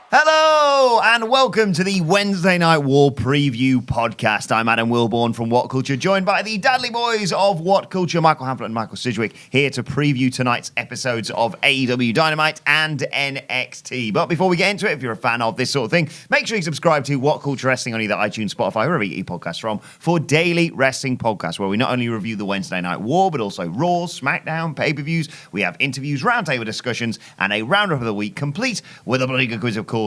Hello and welcome to the Wednesday Night War Preview Podcast. I'm Adam Wilbourn from WhatCulture, joined by the Dadley boys of WhatCulture, Michael Hamflett and Michael Sidgwick, here to preview tonight's episodes of AEW Dynamite and NXT. But before we get into it, if you're a fan of this sort of thing, make sure you subscribe to WhatCulture Wrestling on either iTunes, Spotify, wherever you get your podcasts from, for daily wrestling podcasts, where we not only review the Wednesday Night War, but also Raw, SmackDown, pay-per-views. We have interviews, roundtable discussions, and a roundup of the week, complete with a bloody good quiz, of course,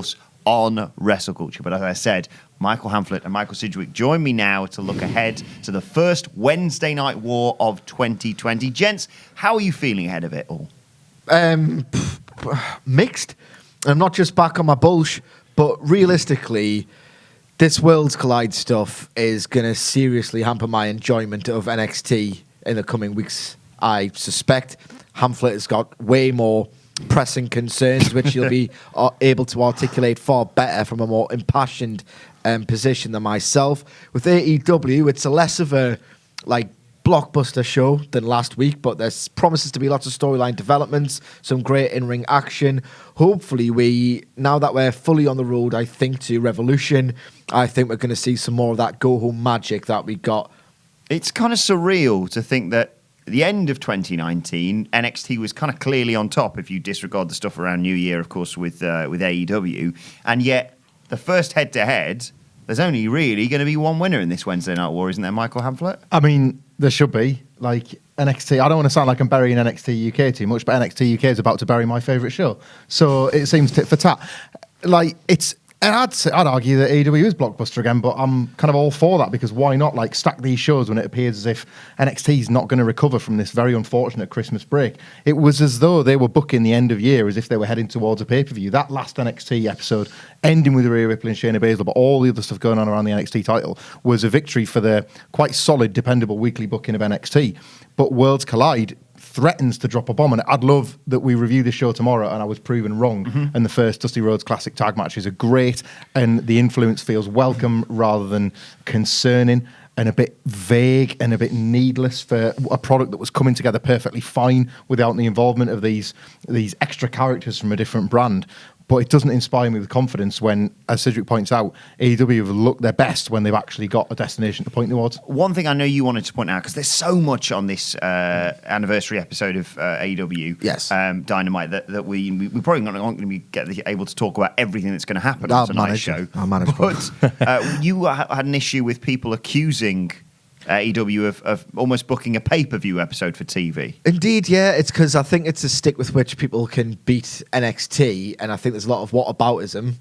on WrestleCulture. But as I said, Michael Hamflett and Michael Sidgwick join me now to look ahead to the first Wednesday Night War of 2020. Gents, how are you feeling ahead of it all? Mixed. I'm not just back on my bullshit, but realistically, this Worlds Collide stuff is going to seriously hamper my enjoyment of NXT in the coming weeks. I suspect Hamflett has got way more pressing concerns, which he'll be able to articulate far better from a more impassioned position than myself. With AEW, it's a less of a blockbuster show than last week, but there's promises to be lots of storyline developments, some great in-ring action. Hopefully, now that we're fully on the road, I think, to Revolution, I think we're going to see some more of that go-home magic that we got. It's kind of surreal to think that at the end of 2019, NXT was kind of clearly on top, if you disregard the stuff around New Year, of course, with AEW. And yet, the first head-to-head, there's only really going to be one winner in this Wednesday Night War, isn't there, Michael Hamflett? I mean, there should be. NXT, I don't want to sound like I'm burying NXT UK too much, but NXT UK is about to bury my favourite show. So it seems tit for tat. And I'd argue that AEW is blockbuster again, but I'm kind of all for that, because why not stack these shows when it appears as if NXT's not going to recover from this very unfortunate Christmas break? It was as though they were booking the end of year as if they were heading towards a pay-per-view. That last NXT episode, ending with Rhea Ripley and Shayna Baszler, but all the other stuff going on around the NXT title, was a victory for the quite solid, dependable weekly booking of NXT. But Worlds Collide threatens to drop a bomb, and I'd love that we review this show tomorrow and I was proven wrong. Mm-hmm. And the first Dusty Rhodes Classic tag matches are great, and the influence feels welcome rather than concerning, and a bit vague and a bit needless for a product that was coming together perfectly fine without the involvement of these extra characters from a different brand. But it doesn't inspire me with confidence when, as Sidgwick points out, AEW have looked their best when they've actually got a destination to point towards. One thing I know you wanted to point out, because there's so much on this anniversary episode of AEW Dynamite that we probably not going to be able to talk about everything that's going to happen on tonight's show. I'll manage. But you had an issue with people accusing AEW of almost booking a pay-per-view episode for TV. Indeed, yeah. It's because I think it's a stick with which people can beat NXT, and I think there's a lot of whataboutism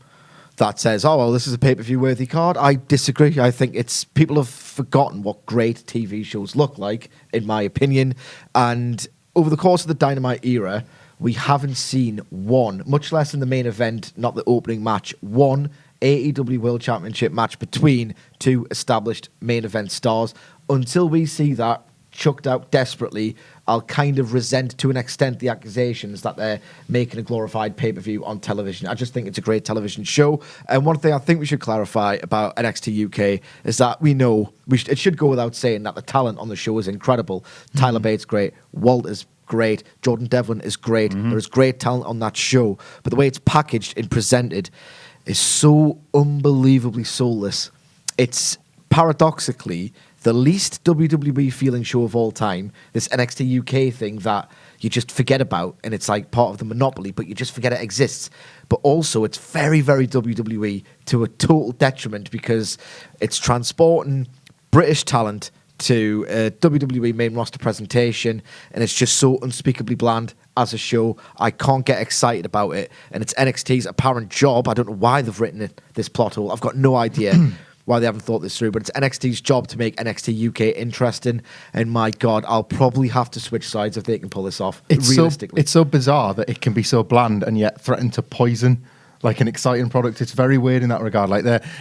that says, oh, well, this is a pay-per-view worthy card. I disagree. I think people have forgotten what great TV shows look like, in my opinion. And over the course of the Dynamite era, we haven't seen one, much less in the main event, not the opening match, one AEW World Championship match between two established main event stars. Until we see that chucked out desperately, I'll kind of resent to an extent the accusations that they're making a glorified pay-per-view on television. I just think it's a great television show. And one thing I think we should clarify about NXT UK is that we know, it should go without saying, that the talent on the show is incredible. Mm-hmm. Tyler Bates great, Walt is great, Jordan Devlin is great. Mm-hmm. There is great talent on that show. But the way it's packaged and presented is so unbelievably soulless. It's paradoxically the least WWE feeling show of all time, this NXT UK thing that you just forget about, and it's like part of the monopoly, but you just forget it exists. But also, it's very, very WWE to a total detriment, because it's transporting British talent to a WWE main roster presentation, and it's just so unspeakably bland as a show. I can't get excited about it, and it's NXT's apparent job. I don't know why they've written this plot hole. I've got no idea why they haven't thought this through, but it's NXT's job to make NXT UK interesting, and my God, I'll probably have to switch sides if they can pull this off, realistically. It's so bizarre that it can be so bland and yet threaten to poison an exciting product. It's very weird in that regard.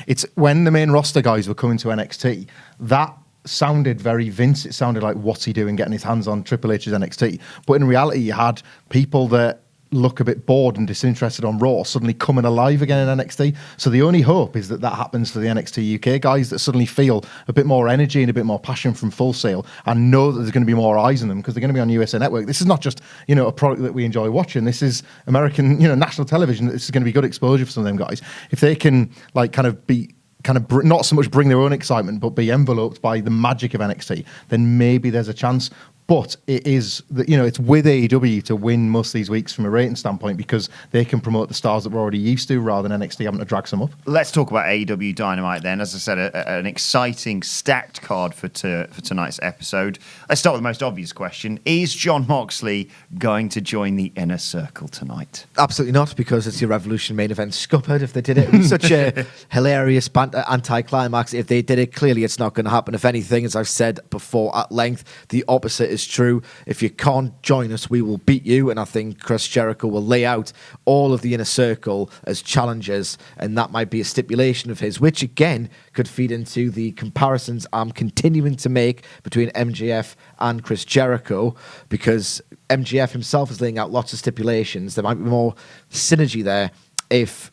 It's when the main roster guys were coming to NXT, that sounded very Vince. It sounded like, what's he doing getting his hands on Triple H's NXT? But in reality, you had people that look a bit bored and disinterested on Raw suddenly coming alive again in NXT. So the only hope is that happens for the NXT UK guys, that suddenly feel a bit more energy and a bit more passion from Full Sail and know that there's going to be more eyes on them because they're going to be on USA Network. This is not just, a product that we enjoy watching. This is American, national television. This is going to be good exposure for some of them guys. If they can not so much bring their own excitement, but be enveloped by the magic of NXT, then maybe there's a chance. But it is that it's with AEW to win most of these weeks from a rating standpoint because they can promote the stars that we're already used to rather than NXT having to drag some up. Let's talk about AEW Dynamite then. As I said, an exciting stacked card for tonight's episode. Let's start with the most obvious question: is Jon Moxley going to join the Inner Circle tonight? Absolutely not, because it's your Revolution main event scuppered. If they did it, it was such a hilarious anti-climax. If they did it, clearly it's not going to happen. If anything, as I've said before at length, the opposite is true. If you can't join us, we will beat you. And I think Chris Jericho will lay out all of the Inner Circle as challengers, and that might be a stipulation of his, which again could feed into the comparisons I'm continuing to make between MJF and Chris Jericho, because MJF himself is laying out lots of stipulations. There might be more synergy there if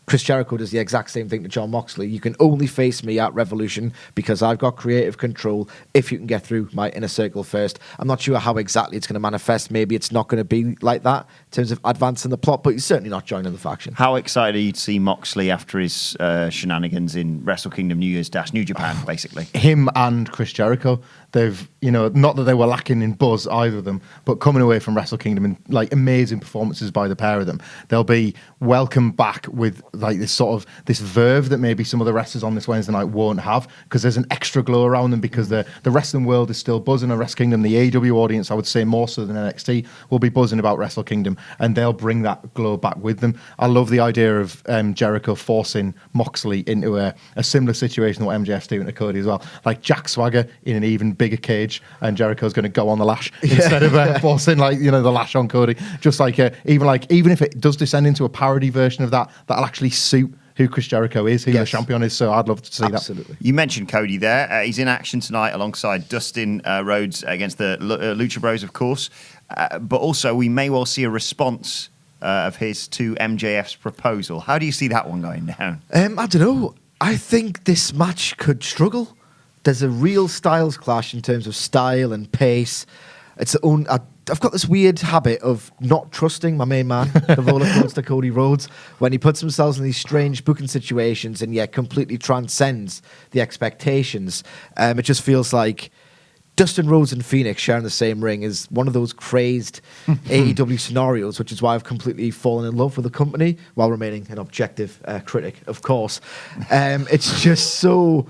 Chris Jericho does the exact same thing to Jon Moxley. You can only face me at Revolution because I've got creative control if you can get through my Inner Circle first. I'm not sure how exactly it's going to manifest. Maybe it's not going to be like that in terms of advancing the plot, but he's certainly not joining the faction. How excited are you to see Moxley after his shenanigans in Wrestle Kingdom New Year's Dash, New Japan, basically? Him and Chris Jericho, they've, not that they were lacking in buzz, either of them, but coming away from Wrestle Kingdom and amazing performances by the pair of them, they'll be welcomed back with this verve that maybe some of the wrestlers on this Wednesday night won't have, because there's an extra glow around them, because the wrestling world is still buzzing on Wrestle Kingdom. The AEW audience, I would say more so than NXT, will be buzzing about Wrestle Kingdom, and they'll bring that glow back with them. I love the idea of Jericho forcing Moxley into a similar situation to what MJF's doing to Cody as well. Like Jack Swagger in an even bigger cage, and Jericho's going to go on the lash instead of forcing the lash on Cody. Just even if it does descend into a parody version of that, that'll actually suit who Chris Jericho is, who the champion is. So I'd love to see Absolutely. that. You mentioned Cody there. He's in action tonight alongside Dustin, Rhodes against the Lucha Bros, of course. But also we may well see a response of his to MJF's proposal. How do you see that one going down? I don't know. I think this match could struggle. There's a real styles clash in terms of style and pace. I've got this weird habit of not trusting my main man, the roller coaster Cody Rhodes, when he puts himself in these strange booking situations and yet completely transcends the expectations. It just feels like Dustin Rhodes and Phoenix sharing the same ring is one of those crazed AEW scenarios, which is why I've completely fallen in love with the company while remaining an objective critic, of course. It's just so...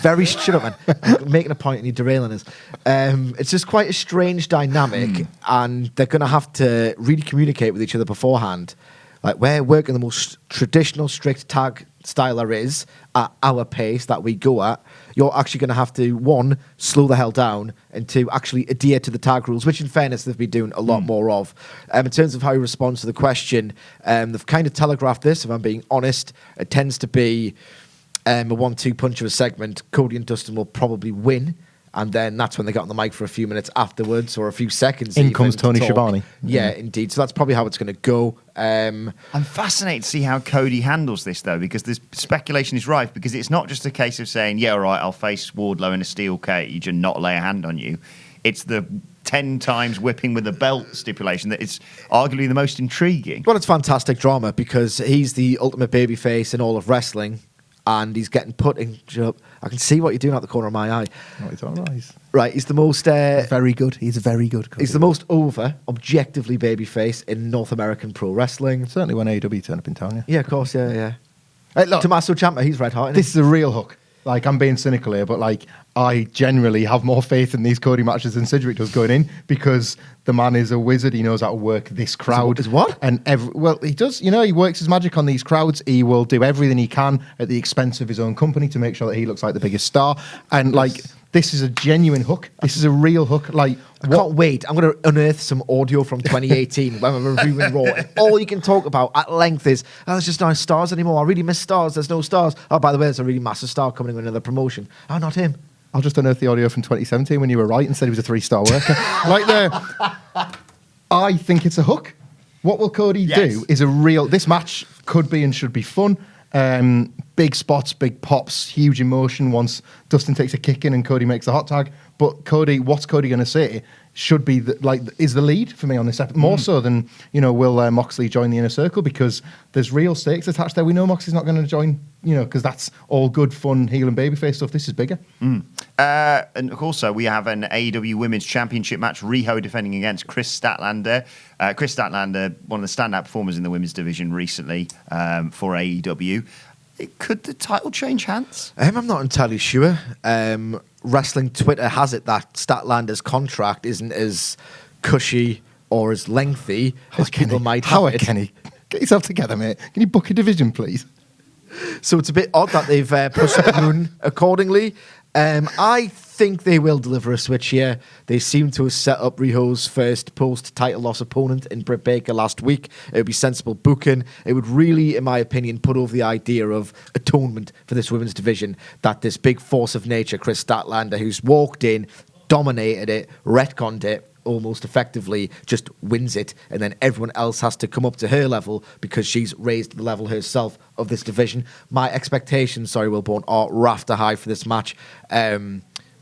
Very shut up, man. I'm making a point and you're derailing us. It's just quite a strange dynamic, and they're going to have to really communicate with each other beforehand. Like, we're working the most traditional, strict tag style there is at our pace that we go at. You're actually going to have to, one, slow the hell down, and two, actually adhere to the tag rules, which in fairness they've been doing a lot more of. In terms of how he responds to the question, they've kind of telegraphed this, if I'm being honest. It tends to be a 1-2 punch of a segment. Cody and Dustin will probably win, and then that's when they get on the mic for a few minutes afterwards, or a few seconds. In comes Tony Schiavone. Yeah, indeed. So that's probably how it's going to go. I'm fascinated to see how Cody handles this, though, because this speculation is rife, because it's not just a case of saying, yeah, all right, I'll face Wardlow in a steel cage and not lay a hand on you. It's the 10 times whipping with a belt stipulation that is arguably the most intriguing. Well, it's fantastic drama, because he's the ultimate babyface in all of wrestling, and he's getting put in. I can see what you're doing out the corner of my eye. No, it's all right. Right, he's the most... very good. He's very good. He's the most over, objectively babyface in North American pro wrestling. Certainly when AEW turn up in town, yeah. Yeah, of course, yeah. Hey, look, Tommaso Ciampa, he's red hot. This is a real hook. Like, I'm being cynical here, but I generally have more faith in these Cody matches than Sidgwick does going in, because the man is a wizard. He knows how to work this crowd. Is what? And he does. He works his magic on these crowds. He will do everything he can at the expense of his own company to make sure that he looks like the biggest star. And this is a genuine hook. This is a real hook. I can't wait. I'm going to unearth some audio from 2018 when we're reviewing Raw. And all you can talk about at length is, there's just no stars anymore. I really miss stars. There's no stars. Oh, by the way, there's a really massive star coming in with another promotion. Oh, not him. I'll just unearth the audio from 2017 when you were right and said he was a 3-star worker. I think it's a hook. What will Cody do is a real... This match could be and should be fun. Big spots, big pops, huge emotion once Dustin takes a kick in and Cody makes the hot tag. But Cody, what's Cody going to say should be, is the lead for me on this episode. More so than, will Moxley join the Inner Circle? Because there's real stakes attached there. We know Moxley's not going to join, because that's all good, fun, heel and babyface stuff. This is bigger. And also, we have an AEW Women's Championship match. Riho defending against Chris Statlander. Chris Statlander, one of the standout performers in the women's division recently for AEW. Could the title change hands? I'm not entirely sure. Wrestling Twitter has it that Statlander's contract isn't as cushy or as lengthy as people might have it. Kenny, get yourself together, mate. Can you book a division, please? So it's a bit odd that they've pushed the moon accordingly. I think they will deliver a switch here. They seem to have set up Riho's first post-title loss opponent in Britt Baker last week. It would be sensible booking. It would really, in my opinion, put over the idea of atonement for this women's division, that this big force of nature, Chris Statlander, who's walked in, dominated it, retconned it, almost effectively just wins it, and then everyone else has to come up to her level because she's raised the level herself of this division. My expectations, Wilbourn, are rafter high for this match.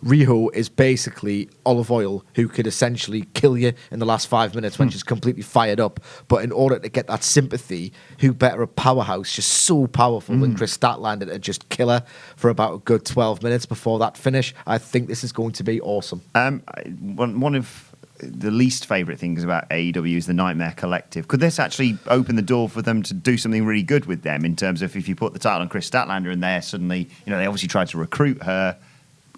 Riho is basically olive oil who could essentially kill you in the last 5 minutes when she's completely fired up. But in order to get that sympathy, who better a powerhouse, just so powerful than Chris Statlander to just kill her for about a good 12 minutes before that finish. I think this is going to be awesome. One of the least favourite things about AEW is the Nightmare Collective. Could this actually open the door for them to do something really good with them in terms of if you put the title on Chris Statlander and they're suddenly, they obviously tried to recruit her.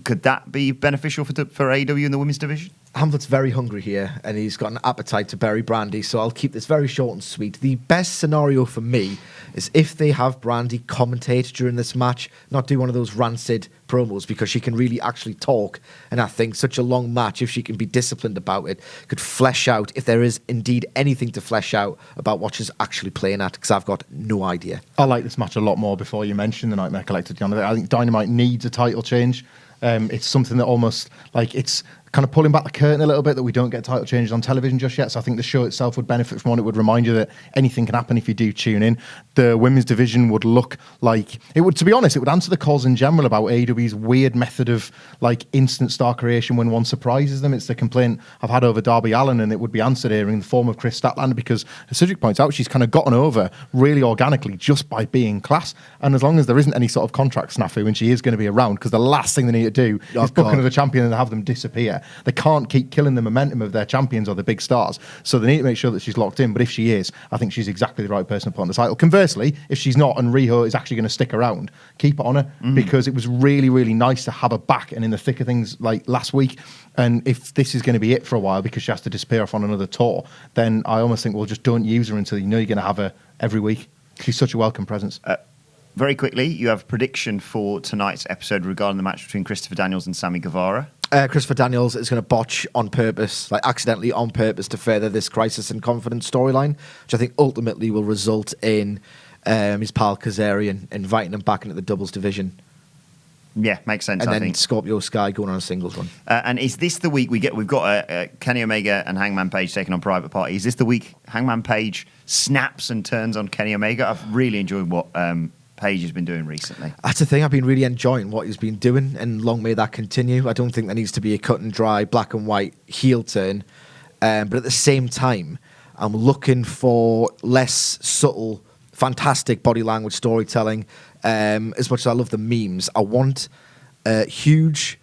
Could that be beneficial for AEW in the women's division? Hamlet's very hungry here, and he's got an appetite to bury Brandy, so I'll keep this very short and sweet. The best scenario for me is if they have Brandy commentate during this match, not do one of those rancid promos, because she can really actually talk, and I think such a long match, if she can be disciplined about it, could flesh out, if there is indeed anything to flesh out about what she's actually playing at, because I've got no idea. I like this match a lot more before you mentioned the Nightmare Collective. I think Dynamite needs a title change. It's something that almost, it's kind of pulling back the curtain a little bit that we don't get title changes on television just yet. So I think the show itself would benefit from one. It would remind you that anything can happen if you do tune in. The women's division would look like it would, to be honest, it would answer the calls in general about AEW's weird method of instant star creation when one surprises them. It's the complaint I've had over Darby Allin, and it would be answered here in the form of Chris Statlander, because as Cedric points out, she's kind of gotten over really organically just by being class. And as long as there isn't any sort of contract snafu, and she is going to be around, because the last thing they need to do is book another champion and have them disappear. They can't keep killing the momentum of their champions or the big stars. So they need to make sure that she's locked in. But if she is, I think she's exactly the right person to put on the title. Conversely, if she's not and Riho is actually going to stick around, keep it on her, because it was really, really nice to have her back and in the thick of things like last week. And if this is going to be it for a while because she has to disappear off on another tour, then I almost think, well, just don't use her until you know you're going to have her every week. She's such a welcome presence. Very quickly, you have a prediction for tonight's episode regarding the match between Christopher Daniels and Sammy Guevara. Christopher Daniels is going to botch on purpose, accidentally on purpose, to further this crisis and confidence storyline, which I think ultimately will result in his pal Kazarian inviting him back into the doubles division. Yeah, makes sense. And I then think Scorpio Sky going on a singles run. And is this the week we've got Kenny Omega and Hangman Page taking on Private Party? Is this the week Hangman Page snaps and turns on Kenny Omega? I've really enjoyed what Page has been doing recently. That's the thing. I've been really enjoying what he's been doing, and long may that continue. I don't think there needs to be a cut and dry, black and white heel turn. But at the same time, I'm looking for less subtle, fantastic body language storytelling. As much as I love the memes, I want huge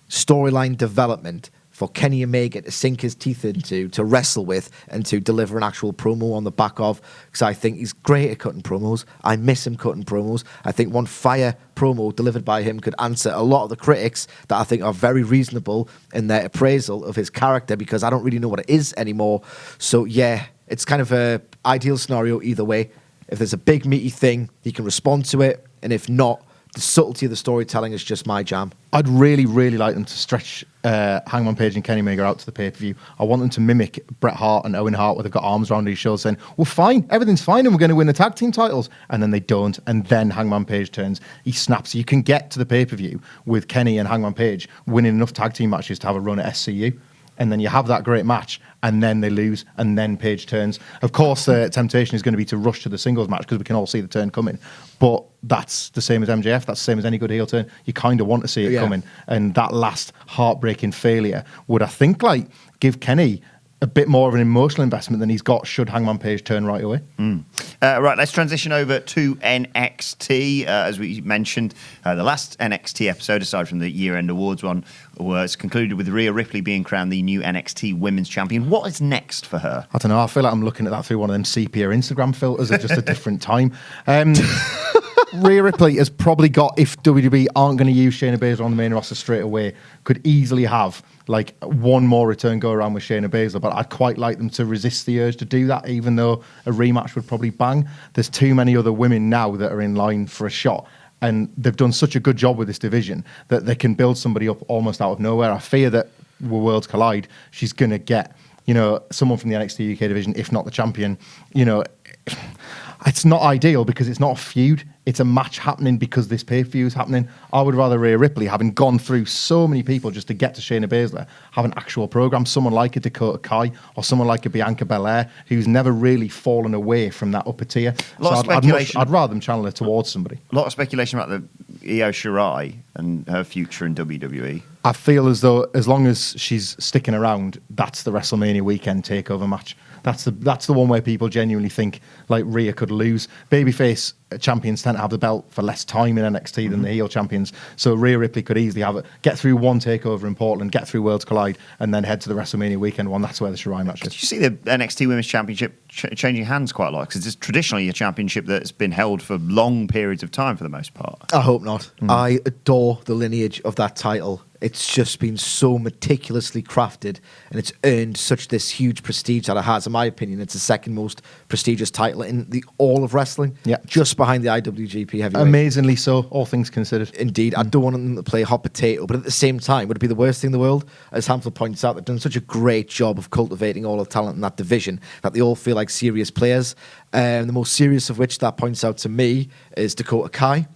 storyline development for Kenny Omega to sink his teeth into, to wrestle with, and to deliver an actual promo on the back of, because I think he's great at cutting promos. I miss him cutting promos. I think one fire promo delivered by him could answer a lot of the critics that I think are very reasonable in their appraisal of his character, because I don't really know what it is anymore. So yeah, it's kind of a ideal scenario either way. If there's a big meaty thing, he can respond to it, and if not, the subtlety of the storytelling is just my jam. I'd really, really like them to stretch Hangman Page and Kenny Omega out to the pay-per-view. I want them to mimic Bret Hart and Owen Hart, where they've got arms around each shoulder saying, well, fine, everything's fine, and we're going to win the tag team titles. And then they don't, and then Hangman Page turns. He snaps. You can get to the pay-per-view with Kenny and Hangman Page winning enough tag team matches to have a run at SCU. and then you have that great match, and then they lose, and then Paige turns. Of course, the temptation is going to be to rush to the singles match because we can all see the turn coming. But that's the same as MJF. That's the same as any good heel turn. You kind of want to see it coming. And that last heartbreaking failure would, I think, like give Kenny a bit more of an emotional investment than he's got should Hangman Page turn right away. Right, let's transition over to NXT. As we mentioned, the last NXT episode, aside from the year-end awards one, was concluded with Rhea Ripley being crowned the new NXT Women's Champion. What is next for her? I don't know. I feel like I'm looking at that through one of them sepia Instagram filters at just a different time. Rhea Ripley has probably got, if WWE aren't going to use Shayna Baszler on the main roster straight away, could easily have like one more return go around with Shayna Baszler, but I'd quite like them to resist the urge to do that, even though a rematch would probably bang. There's too many other women now that are in line for a shot, and they've done such a good job with this division that they can build somebody up almost out of nowhere. I fear that with Worlds Collide, she's going to get, someone from the NXT UK division, if not the champion. It's not ideal because it's not a feud. It's a match happening because this pay-per-view is happening. I would rather Rhea Ripley, having gone through so many people just to get to Shayna Baszler, have an actual program. Someone like a Dakota Kai or someone like a Bianca Belair who's never really fallen away from that upper tier. I'd rather them channel her towards somebody. A lot of speculation about the Io Shirai and her future in WWE. I feel as though as long as she's sticking around, that's the WrestleMania weekend takeover match. That's the one where people genuinely think like Rhea could lose. Babyface champions tend to have the belt for less time in NXT than the heel champions. So Rhea Ripley could easily get through one takeover in Portland, get through Worlds Collide, and then head to the WrestleMania weekend one. That's where the Shirai match is. Did you see the NXT Women's Championship changing hands quite a lot? Because it's traditionally a championship that's been held for long periods of time for the most part. I hope not. I adore the lineage of that title. It's just been so meticulously crafted, and it's earned such this huge prestige that it has. In my opinion, it's the second most prestigious title in all of wrestling. Yeah, just behind the IWGP Heavyweight. Amazingly so, all things considered. Indeed, I don't want them to play hot potato, but at the same time, would it be the worst thing in the world? As Hamflett points out, they've done such a great job of cultivating all the talent in that division that they all feel like serious players. The most serious of which that points out to me is Dakota Kai.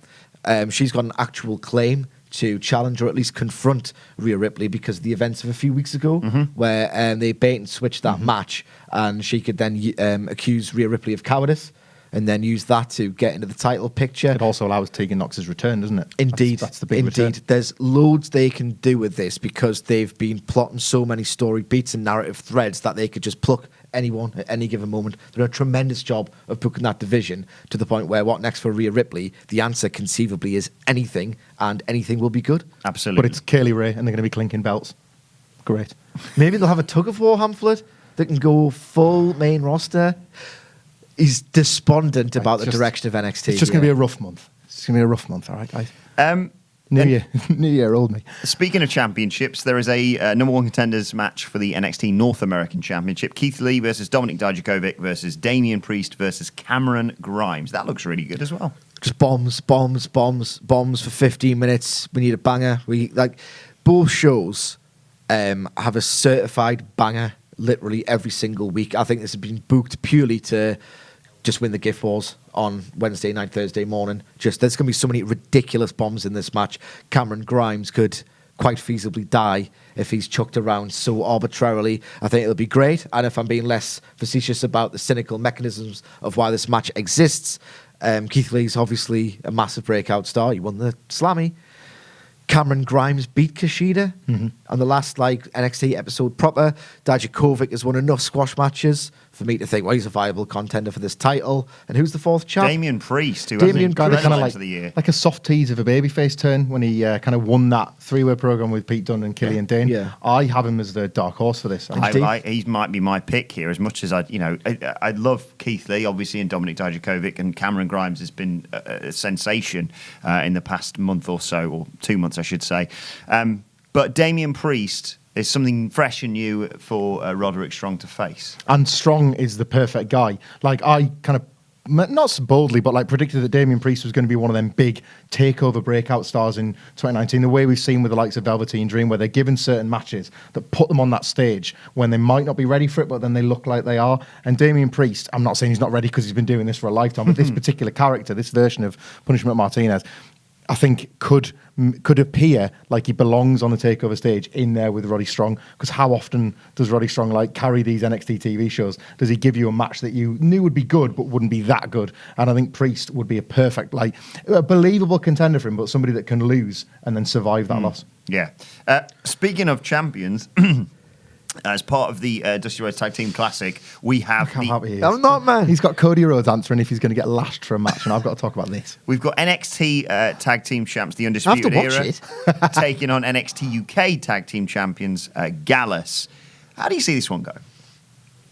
She's got an actual claim to challenge or at least confront Rhea Ripley because of the events of a few weeks ago where they bait and switched that match, and she could then accuse Rhea Ripley of cowardice and then use that to get into the title picture. It also allows Tegan Nox's return, doesn't it? Indeed. That's the big return. There's loads they can do with this because they've been plotting so many story beats and narrative threads that they could just pluck anyone at any given moment. They're doing a tremendous job of booking that division to the point where what next for Rhea Ripley, the answer conceivably is anything, and anything will be good. Absolutely. But it's Kaylee Ray, and they're going to be clinking belts. Great. Maybe they'll have a tug of war, Hamflett, that can go full main roster. He's despondent about the direction of NXT. It's just going to be a rough month. It's going to be a rough month, all right, guys? New year, old me. Speaking of championships, there is a number one contenders match for the NXT North American Championship. Keith Lee versus Dominik Dijakovic versus Damien Priest versus Cameron Grimes. That looks really good as well. Just bombs for 15 minutes. We need a banger. Both shows have a certified banger literally every single week. I think this has been booked purely to just win the gift wars on Wednesday night, Thursday morning. There's going to be so many ridiculous bombs in this match. Cameron Grimes could quite feasibly die if he's chucked around so arbitrarily. I think it'll be great. And if I'm being less facetious about the cynical mechanisms of why this match exists, Keith Lee's obviously a massive breakout star. He won the Slammy. Cameron Grimes beat Kushida on the last NXT episode proper. Dijakovic has won enough squash matches for me to think, well, he's a viable contender for this title. And who's the fourth chap? Damien Priest, who Damien hasn't Priest. kind of of the year. Like a soft tease of a babyface turn when he kind of won that three-way program with Pete Dunne and Killian Dane. Yeah. I have him as the dark horse for this. He might be my pick here, as much as I love Keith Lee, obviously, and Dominik Dijakovic, and Cameron Grimes has been a sensation in the past month or so, or 2 months, I should say. But Damien Priest is something fresh and new for Roderick Strong to face. And Strong is the perfect guy. I kind of, not so boldly, but predicted that Damien Priest was going to be one of them big takeover breakout stars in 2019, the way we've seen with the likes of Velveteen Dream, where they're given certain matches that put them on that stage when they might not be ready for it, but then they look like they are. And Damien Priest, I'm not saying he's not ready because he's been doing this for a lifetime, but this particular character, this version of Punishment Martinez, I think could appear like he belongs on the takeover stage in there with Roddy Strong, because how often does Roddy Strong like carry these NXT TV shows? Does he give you a match that you knew would be good but wouldn't be that good? And I think Priest would be a perfect, like, a believable contender for him, but somebody that can lose and then survive that loss. Yeah. Speaking of champions, as part of the Dusty Rhodes Tag Team Classic, we have How happy he is. I'm not, man. He's got Cody Rhodes answering if he's going to get lashed for a match, and I've got to talk about this. We've got NXT Tag Team Champs, the Undisputed I have to Era, watch taking on NXT UK Tag Team Champions Gallus. How do you see this one go?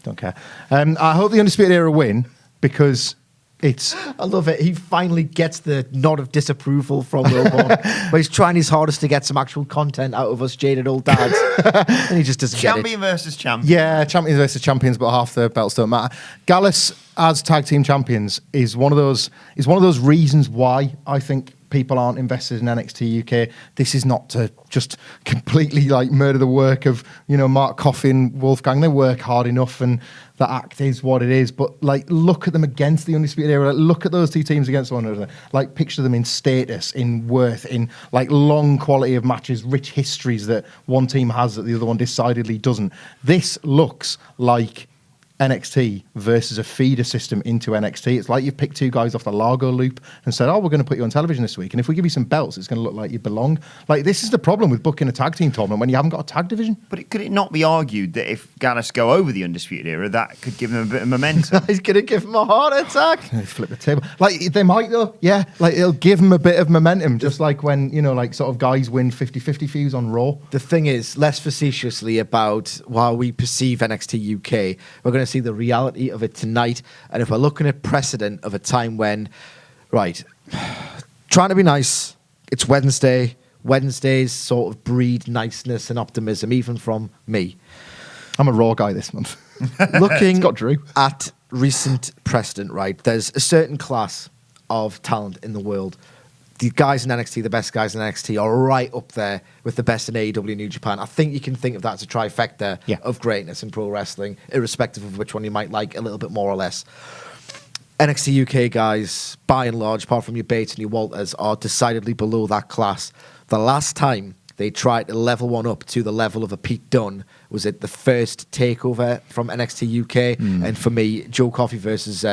Don't care. I hope the Undisputed Era win, because it's... I love it. He finally gets the nod of disapproval from Wilbourn, where he's trying his hardest to get some actual content out of us jaded old dads, and he just doesn't Champion get it. versus champion. Yeah, champions versus champions, but half the belts don't matter. Gallus as tag team champions is one of those reasons why I think people aren't invested in NXT UK. This is not to just completely like murder the work of, Mark Coffin, Wolfgang. They work hard enough, and the act is what it is. But like, look at them against the Undisputed Era. Look at those two teams against one another. Like, picture them in status, in worth, in like long quality of matches, rich histories that one team has that the other one decidedly doesn't. This looks like NXT versus a feeder system into NXT. It's like you've picked two guys off the Largo loop and said, we're going to put you on television this week, and if we give you some belts, it's going to look like you belong. Like, this is the problem with booking a tag team tournament when you haven't got a tag division. But could it not be argued that if Gallus go over the Undisputed Era, that could give them a bit of momentum? He's going to give him a heart attack. They flip the table. Like, they might, though. Yeah. Like, it'll give them a bit of momentum, just like when, like, sort of guys win 50-50 feuds on Raw. The thing is, less facetiously about how we perceive NXT UK, we're going to see the reality of it tonight. And if we're looking at precedent of a time when, right, trying to be nice, it's Wednesday. Wednesdays sort of breed niceness and optimism, even from me. I'm a Raw guy this month. Looking got Drew. at recent precedent, right, there's a certain class of talent in the world. The guys in NXT, the best guys in NXT, are right up there with the best in AEW New Japan. I think you can think of that as a trifecta of greatness in pro wrestling, irrespective of which one you might like a little bit more or less. NXT UK guys, by and large, apart from your Bates and your Walters, are decidedly below that class. The last time they tried to level one up to the level of a Pete Dunne was at the first takeover from NXT UK. And for me, Joe Coffey versus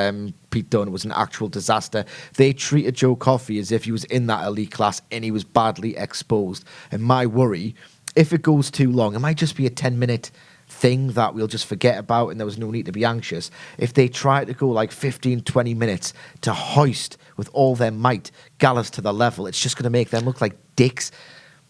Pete Dunne was an actual disaster. They treated Joe Coffey as if he was in that elite class and he was badly exposed. And my worry, if it goes too long, it might just be a 10-minute thing that we'll just forget about and there was no need to be anxious. If they try to go like 15, 20 minutes to hoist with all their might Gallus to the level, it's just going to make them look like dicks.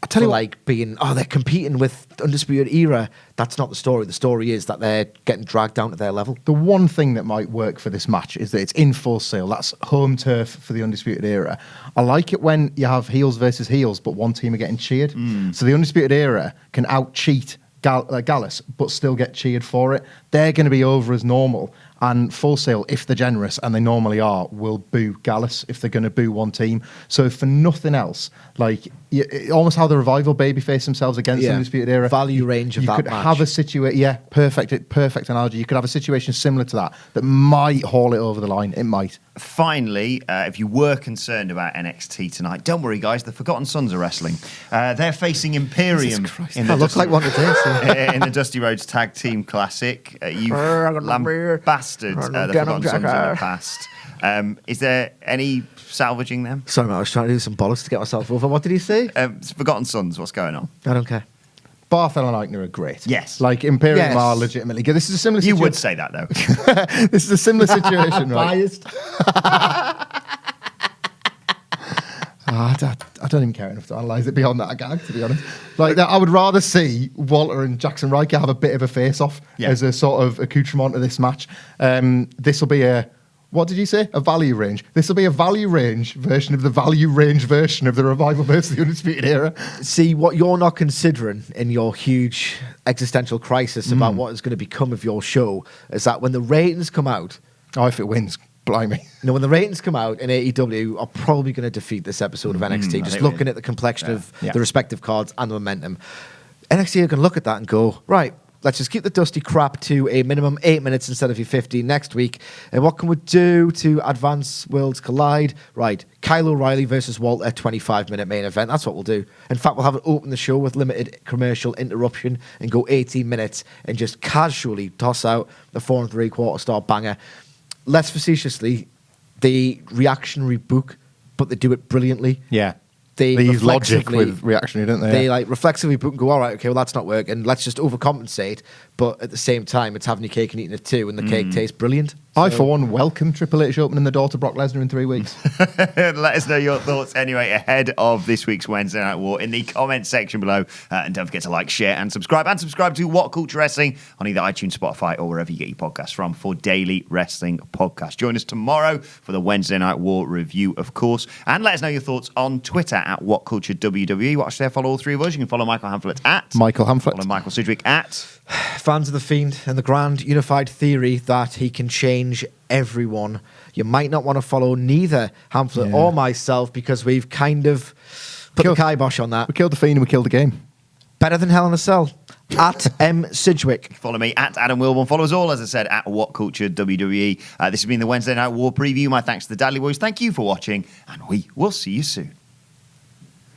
I tell you, like being, they're competing with Undisputed Era. That's not the story. The story is that they're getting dragged down to their level. The one thing that might work for this match is that it's in Full Sail. That's home turf for the Undisputed Era. I like it when you have heels versus heels, but one team are getting cheered. So the Undisputed Era can out-cheat Gallus, but still get cheered for it. They're going to be over as normal. And Full Sail, if they're generous, and they normally are, will boo Gallus if they're going to boo one team. So for nothing else, like almost how the Revival babyface themselves against the Undisputed Era. Value range of that match. You could have a situation, perfect analogy. You could have a situation similar to that might haul it over the line. It might. Finally, if you were concerned about NXT tonight, don't worry, guys. The Forgotten Sons are wrestling. They're facing Imperium in the looks like one of this. in the Dusty Rhodes Tag Team Classic. You've lambasted the Forgotten Sons in the past. Is there any salvaging them? Sorry, mate, I was trying to do some bollocks to get myself over. What did he say? Forgotten Sons, what's going on? I don't care. Barthel and Eichner are great. Yes. Like, Imperium are legitimately good. This is a similar situation. You would say that, though. This is a similar situation, right? Biased. I don't even care enough to analyse it beyond that gag, to be honest. Like, I would rather see Walter and Jackson Riker have a bit of a face-off as a sort of accoutrement to this match. This will be what did you say? A value range. This will be a value range version of the value range version of the Revival versus the Undisputed Era. See, what you're not considering in your huge existential crisis about what is going to become of your show is that when the ratings come out... Oh, if it wins, blimey. No, when the ratings come out in AEW are probably going to defeat this episode of NXT, just looking at the complexion of the respective cards and the momentum. NXT are going to look at that and go, right, let's just keep the dusty crap to a minimum 8 minutes instead of your 15 next week. And what can we do to advance Worlds Collide? Right, Kyle O'Reilly versus Walter, 25-minute main event. That's what we'll do. In fact, we'll have it open the show with limited commercial interruption and go 18 minutes and just casually toss out the 4 3/4 star banger. Less facetiously, they reactionary book, but they do it brilliantly. Yeah. They use logic reflexively- with reactionary, don't they? They like reflexively book and go, all right, okay, well that's not working. Let's just overcompensate. But at the same time, it's having your cake and eating it too, and the cake tastes brilliant. I, So- for one, welcome Triple H opening the door to Brock Lesnar in 3 weeks. Let us know your thoughts anyway ahead of this week's Wednesday Night War in the comments section below. And don't forget to like, share, and subscribe. And subscribe to What Culture Wrestling on either iTunes, Spotify, or wherever you get your podcasts from for daily wrestling podcasts. Join us tomorrow for the Wednesday Night War review, of course. And let us know your thoughts on Twitter at WhatCultureWWE. Watch there, follow all three of us. You can follow Michael Hamflett at Michael Hamflett. Follow Michael Sidgwick at Fans of the Fiend and the grand unified theory that he can change everyone. You might not want to follow neither Hamflett or myself because we've kind of put the kibosh on that. We killed the Fiend and we killed the game. Better than Hell in a Cell. At M. Sidgwick. Follow me at Adam Wilbourn. Follow us all, as I said, at What Culture WWE. This has been the Wednesday Night War preview. My thanks to the Dadley Boys. Thank you for watching, and we will see you soon.